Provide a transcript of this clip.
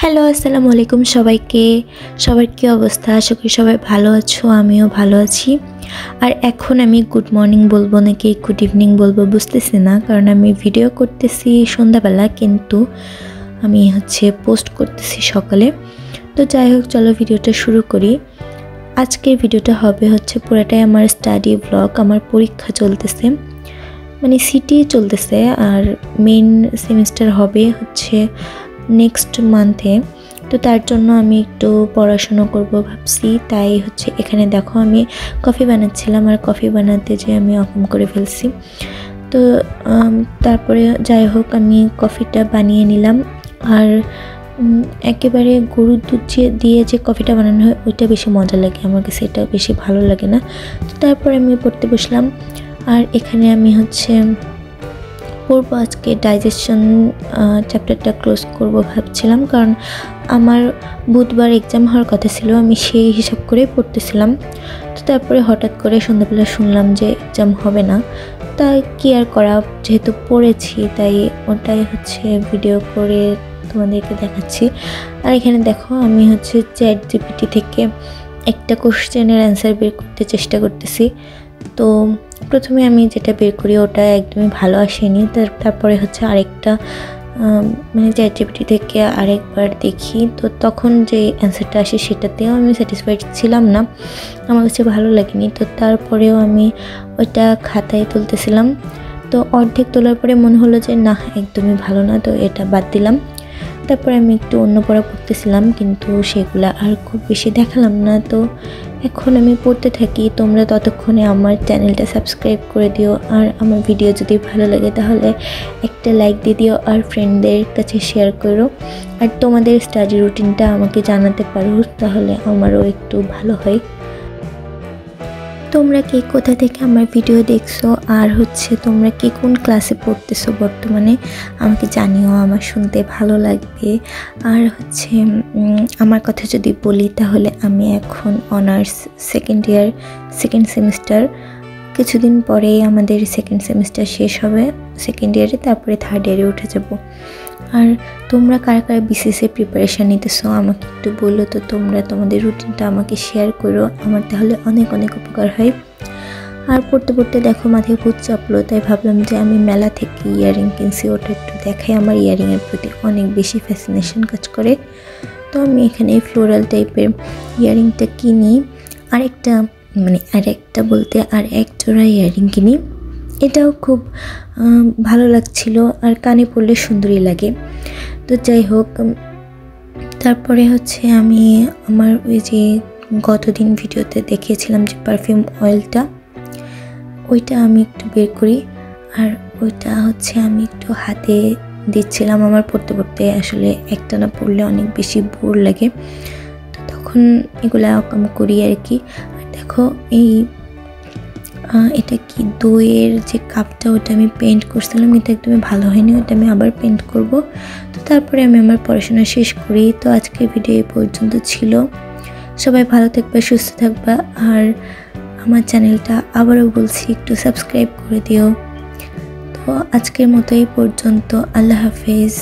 Hello আসসালামু আলাইকুম সবাইকে। সবার কি অবস্থা? আশা করি সবাই ভালো আছো, আমিও ভালো আছি। আর এখন আমি গুড মর্নিং বলবো নাকি গুড ইভিনিং বলবো বুঝতেছি না, কারণ আমি ভিডিও করতেছি সন্ধ্যাবেলা, কিন্তু আমি পোস্ট করতেছি সকালে। তো যাই হোক, চলো ভিডিওটা শুরু করি। আজকের ভিডিওটা হবে পুরোটাই আমার স্টাডি ব্লগ। আমার পরীক্ষা চলতেছে, মানে সিটি চলতেছে, আর মেইন সেমিস্টার হবে নেক্সট মান্থে। তো তার জন্য আমি একটু পড়াশোনা করব ভাবছি। তাই এখানে দেখো আমি কফি বানাচ্ছিলাম, আর কফি বানাতে যে আমি অফম করে ফেলছি। তো তারপরে যাই হোক, আমি কফিটা বানিয়ে নিলাম। আর একেবারে গরুর দুধ দিয়ে যে কফিটা বানানো হয় ওইটা বেশি মজা লাগে আমার কাছে, এটা বেশি ভালো লাগে না। তো তারপরে আমি পড়তে বসলাম। আর এখানে আমি পড়বো আজকে ডাইজেশন চ্যাপ্টারটা ক্লোজ করব ভাবছিলাম, কারণ আমার বুধবার এক্সাম হওয়ার কথা ছিল, আমি সেই হিসাব করেই পড়তেছিলাম। তো তারপরে হঠাৎ করে সন্ধ্যাবেলা শুনলাম যে এক্সাম হবে না। তাই কি আর করা, যেহেতু পড়েছি তাই ওটাই ভিডিও করে তোমাদেরকে দেখাচ্ছি। আর এখানে দেখো আমি চ্যাট জিপিটি থেকে একটা কোশ্চেনের অ্যান্সার বের করতে চেষ্টা করতেছি। তো প্রথমে আমি যেটা বের করি ওটা একদমই ভালো আসেনি। তারপরে আরেকটা মানে চ্যাট জিপিটি থেকে আরেকবার দেখি, তো তখন যে অ্যান্সারটা আসে সেটাতেও আমি স্যাটিসফাইড ছিলাম না, আমার কাছে ভালো লাগেনি। তো তারপরেও আমি ওইটা খাতায় তুলতেছিলাম। তো অর্ধেক তোলার পরে মনে হলো যে না, একদমই ভালো না, তো এটা বাদ দিলাম। তারপরে আমি একটু অন্য পড়া পড়তেছিলাম, কিন্তু সেগুলো আর খুব বেশি দেখালাম না। তো এখন আমি পড়তে থাকি, তোমরা ততক্ষণে আমার চ্যানেলটা সাবস্ক্রাইব করে দিও। আর আমার ভিডিও যদি ভালো লাগে তাহলে একটা লাইক দিয়ে দিও, আর ফ্রেন্ডদের কাছে শেয়ার করো। আর তোমাদের স্টাডি রুটিনটা আমাকে জানাতে পারো, তাহলে আমারও একটু ভালো হয়। তোমরা কে কোথা থেকে আমার ভিডিও দেখছো, আর তোমরা কে কোন ক্লাসে পড়তেছো বর্তমানে, আমাকে জানিও, আমার শুনতে ভালো লাগবে। আর আমার কথা যদি বলি তাহলে আমি এখন honours second year, second semester. কিছুদিন পরেই আমাদের সেকেন্ড সেমিস্টার শেষ হবে সেকেন্ড ইয়ারে, তারপরে থার্ড ইয়ারে উঠে যাব। আর তোমরা কারা কারা বিসিএসের প্রিপারেশান নিতেছো আমাকে একটু বলো। তো তোমরা তোমাদের রুটিনটা আমাকে শেয়ার করো, আমার তাহলে অনেক অনেক উপকার হয়। আর পড়তে পড়তে দেখো মাথায় ভূত চাপলো, তাই ভাবলাম যে আমি মেলা থেকে ইয়ারিং কিনছি, ওটা একটু দেখাই। আমার ইয়ারিংয়ের প্রতি অনেক বেশি ফ্যাসিনেশন কাজ করে। তো আমি এখানে ফ্লোরাল টাইপের ইয়ারিংটা কিনি, আরেকটা বলতে আর এক জোড়া ইয়ারিং কিনি। এটাও খুব ভালো লাগছিল, আর কানে পড়লে সুন্দরই লাগে। তো যাই হোক, তারপরে আমি আমার ওই যে গতদিন ভিডিওতে দেখিয়েছিলাম যে পারফিউম অয়েলটা, ওইটা আমি একটু বের করি। আর ওইটা আমি একটু হাতে দিচ্ছিলাম। আমার পড়তে পড়তে আসলে একটানা পড়লে অনেক বেশি বোর লাগে, তো তখন এগুলা আমি করি আর কি। আর দেখো এটা কি দইয়ের যে কাপটা, ওটা আমি পেন্ট করছিলাম, এটা একদমই ভালো হয়নি, ওটা আমি আবার পেন্ট করব। তো তারপরে আমি আমার পড়াশোনা শেষ করি। তো আজকের ভিডিও এই পর্যন্ত ছিল। সবাই ভালো থাকবে, সুস্থ থাকবে, আর আমার চ্যানেলটা আবারও বলছি একটু সাবস্ক্রাইব করে দিও। তো আজকের মতো এই পর্যন্ত, আল্লাহ হাফেজ।